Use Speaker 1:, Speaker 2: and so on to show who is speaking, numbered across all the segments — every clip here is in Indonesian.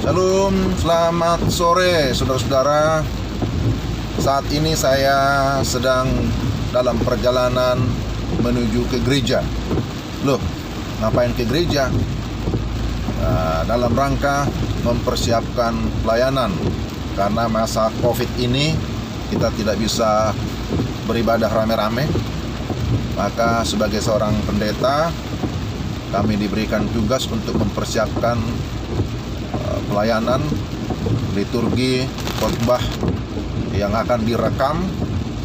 Speaker 1: Shalom, selamat sore saudara-saudara. Saat ini saya sedang dalam perjalanan menuju ke gereja. Loh, ngapain ke gereja? Dalam rangka mempersiapkan pelayanan. Karena masa COVID ini kita tidak bisa beribadah rame-rame. Maka sebagai seorang pendeta, kami diberikan tugas untuk mempersiapkan pelayanan, liturgi, khotbah yang akan direkam,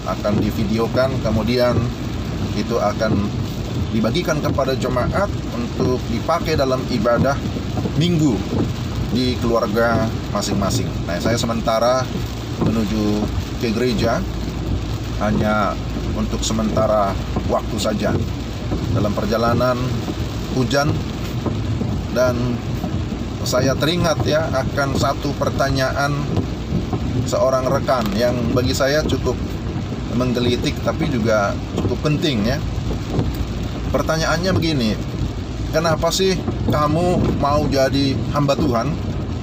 Speaker 1: akan divideokan, kemudian itu akan dibagikan kepada jemaat untuk dipakai dalam ibadah minggu di keluarga masing-masing. Nah, saya sementara menuju ke gereja hanya untuk sementara waktu saja. Dalam perjalanan hujan, dan saya teringat akan satu pertanyaan seorang rekan yang bagi saya cukup menggelitik tapi juga cukup penting ya. Pertanyaannya begini, kenapa sih kamu mau jadi hamba Tuhan?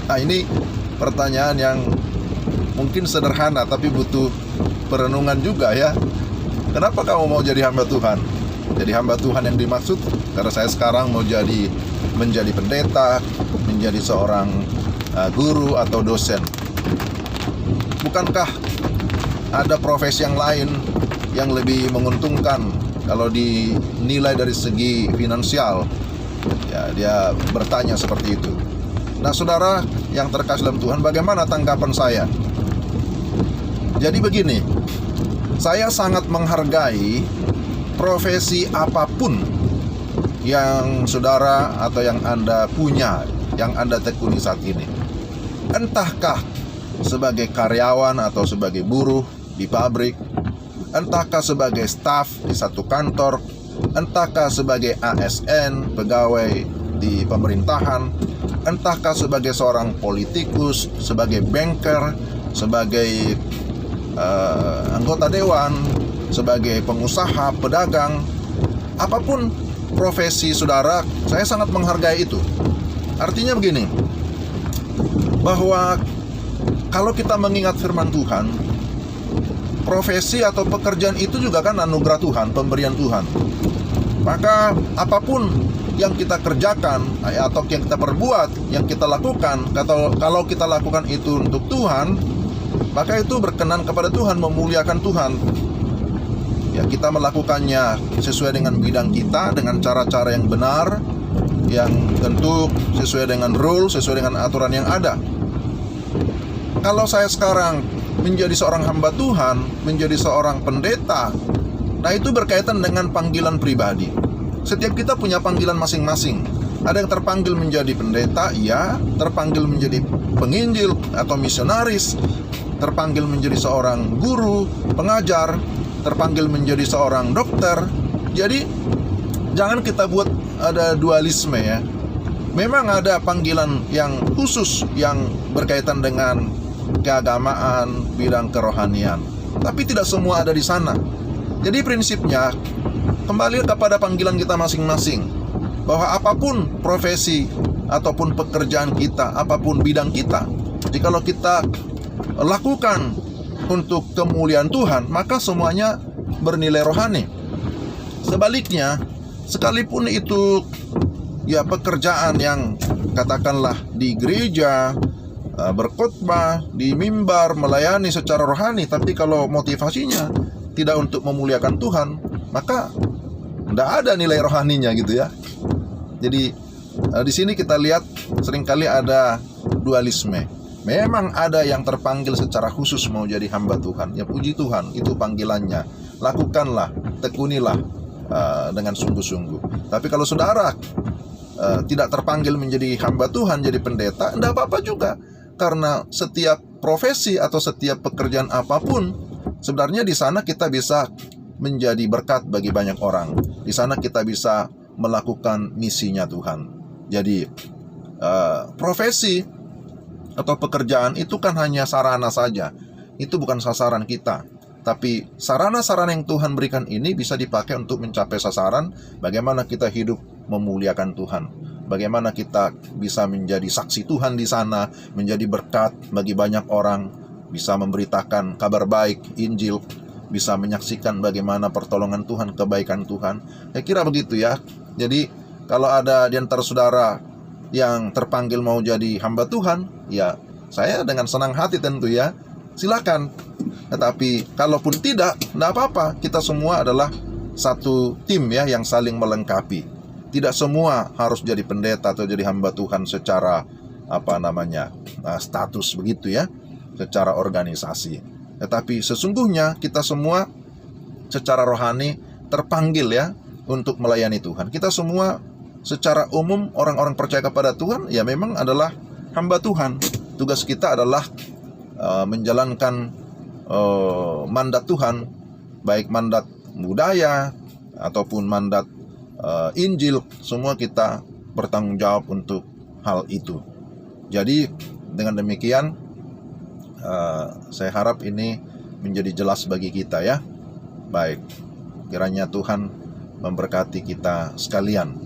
Speaker 1: Nah, ini pertanyaan yang mungkin sederhana tapi butuh perenungan juga ya. Kenapa kamu mau jadi hamba Tuhan? Jadi hamba Tuhan yang dimaksud, karena saya sekarang mau menjadi pendeta, menjadi seorang guru atau dosen. Bukankah ada profesi yang lain yang lebih menguntungkan kalau dinilai dari segi finansial? Ya, dia bertanya seperti itu. Nah, saudara yang terkasih dalam Tuhan, bagaimana tanggapan saya? Jadi begini, saya sangat menghargai profesi apapun yang saudara atau yang Anda punya, yang Anda tekuni saat ini. Entahkah sebagai karyawan atau sebagai buruh di pabrik, entahkah sebagai staf di satu kantor, entahkah sebagai ASN, pegawai di pemerintahan, entahkah sebagai seorang politikus, sebagai banker, sebagai anggota dewan, sebagai pengusaha, pedagang, apapun profesi saudara, saya sangat menghargai itu. Artinya begini, bahwa kalau kita mengingat firman Tuhan, profesi atau pekerjaan itu juga kan anugerah Tuhan, pemberian Tuhan. Maka apapun yang kita kerjakan atau yang kita perbuat, yang kita lakukan, kalau kita lakukan itu untuk Tuhan, maka itu berkenan kepada Tuhan, memuliakan Tuhan. Ya, kita melakukannya sesuai dengan bidang kita, dengan cara-cara yang benar, yang tentu sesuai dengan rule, sesuai dengan aturan yang ada. Kalau saya sekarang menjadi seorang hamba Tuhan, menjadi seorang pendeta, nah itu berkaitan dengan panggilan pribadi. Setiap kita punya panggilan masing-masing. Ada yang terpanggil menjadi pendeta, ya, terpanggil menjadi penginjil atau misionaris, terpanggil menjadi seorang guru, pengajar, terpanggil menjadi seorang dokter. Jadi jangan kita buat ada dualisme ya. Memang ada panggilan yang khusus yang berkaitan dengan keagamaan, bidang kerohanian, tapi tidak semua ada di sana. Jadi prinsipnya kembali kepada panggilan kita masing-masing, bahwa apapun profesi ataupun pekerjaan kita, apapun bidang kita, jikalau kita lakukan untuk kemuliaan Tuhan, maka semuanya bernilai rohani. Sebaliknya, sekalipun itu ya pekerjaan yang katakanlah di gereja, berkhotbah, di mimbar, melayani secara rohani, tapi kalau motivasinya tidak untuk memuliakan Tuhan, maka tidak ada nilai rohaninya gitu ya. Jadi di sini kita lihat seringkali ada dualisme. Memang ada yang terpanggil secara khusus mau jadi hamba Tuhan. Ya puji Tuhan, itu panggilannya. Lakukanlah, tekunilah dengan sungguh-sungguh. Tapi kalau saudara tidak terpanggil menjadi hamba Tuhan, jadi pendeta, tidak apa-apa juga. Karena setiap profesi atau setiap pekerjaan apapun, sebenarnya di sana kita bisa menjadi berkat bagi banyak orang. Di sana kita bisa melakukan misinya Tuhan. Jadi profesi atau pekerjaan itu kan hanya sarana saja. Itu bukan sasaran kita. Tapi sarana-sarana yang Tuhan berikan ini bisa dipakai untuk mencapai sasaran bagaimana kita hidup memuliakan Tuhan. bagaimana kita bisa menjadi saksi Tuhan di sana, menjadi berkat bagi banyak orang, bisa memberitakan kabar baik, Injil, bisa menyaksikan bagaimana pertolongan Tuhan, kebaikan Tuhan. Saya kira begitu ya. Jadi kalau ada di antara saudara yang terpanggil mau jadi hamba Tuhan, ya saya dengan senang hati tentu ya, silakan. Tetapi kalaupun tidak apa-apa. Kita semua adalah satu tim ya, yang saling melengkapi. Tidak semua harus jadi pendeta atau jadi hamba Tuhan secara status begitu ya, secara organisasi. Tetapi sesungguhnya kita semua secara rohani terpanggil ya untuk melayani Tuhan. Kita semua secara umum orang-orang percaya kepada Tuhan ya memang adalah hamba Tuhan. Tugas kita adalah menjalankan mandat Tuhan, baik mandat budaya ataupun mandat Injil, semua kita bertanggung jawab untuk hal itu. Jadi dengan demikian saya harap ini menjadi jelas bagi kita ya. Baik, kiranya Tuhan memberkati kita sekalian.